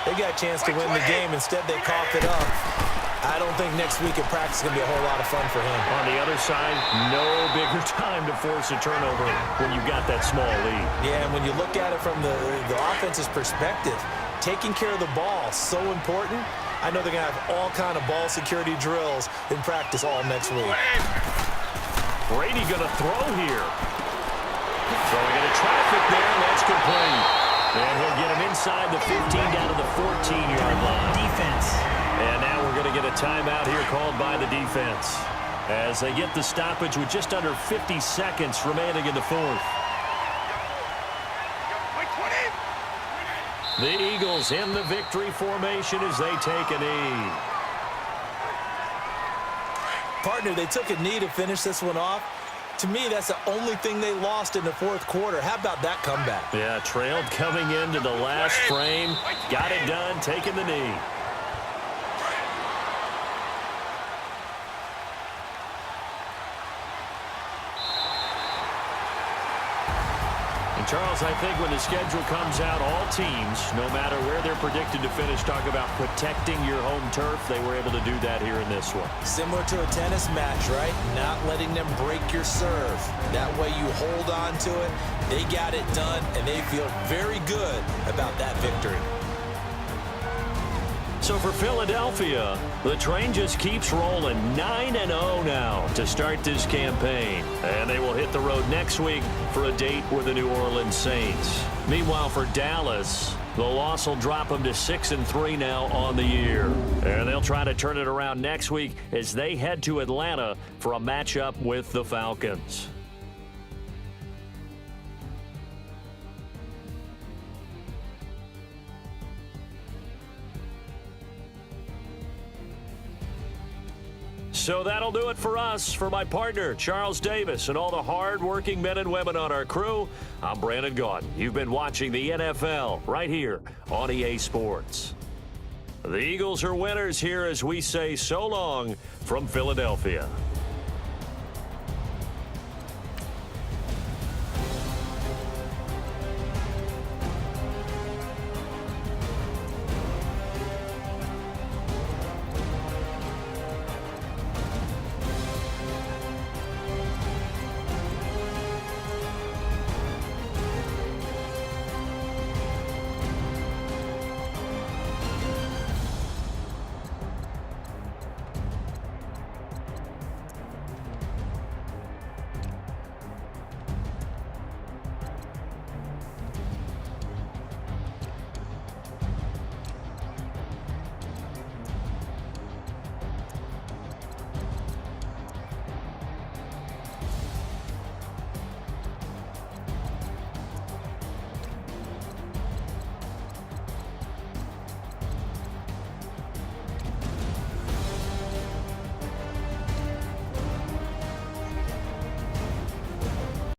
they got a chance to win the game. Instead, they cough it up. I don't think next week in practice is going to be a whole lot of fun for him. On the other side, no bigger time to force a turnover when you've got that small lead. Yeah, and when you look at it from the offense's perspective, taking care of the ball is so important. I know they're going to have all kind of ball security drills in practice all next week. Brady going to throw here. Throwing into traffic there, and that's complete. And he'll get him inside the 15 down to the 14-yard line. Defense. And now we're going to get a timeout here called by the defense as they get the stoppage with just under 50 seconds remaining in the fourth. The Eagles in the victory formation as they take a knee. Partner, they took a knee to finish this one off. To me, that's the only thing they lost in the fourth quarter. How about that comeback? Yeah, trailed coming into the last frame. Got it done, taking the knee. Charles, I think when the schedule comes out, all teams, no matter where they're predicted to finish, talk about protecting your home turf. They were able to do that here in this one. Similar to a tennis match, right? Not letting them break your serve. That way you hold on to it. They got it done, and they feel very good about that victory. So for Philadelphia, the train just keeps rolling 9-0 now to start this campaign. And they will hit the road next week for a date with the New Orleans Saints. Meanwhile, for Dallas, the loss will drop them to 6-3 now on the year. And they'll try to turn it around next week as they head to Atlanta for a matchup with the Falcons. So that'll do it for us. For my partner, Charles Davis, and all the hard-working men and women on our crew, I'm Brandon Gaudin. You've been watching the NFL right here on EA Sports. The Eagles are winners here as we say so long from Philadelphia.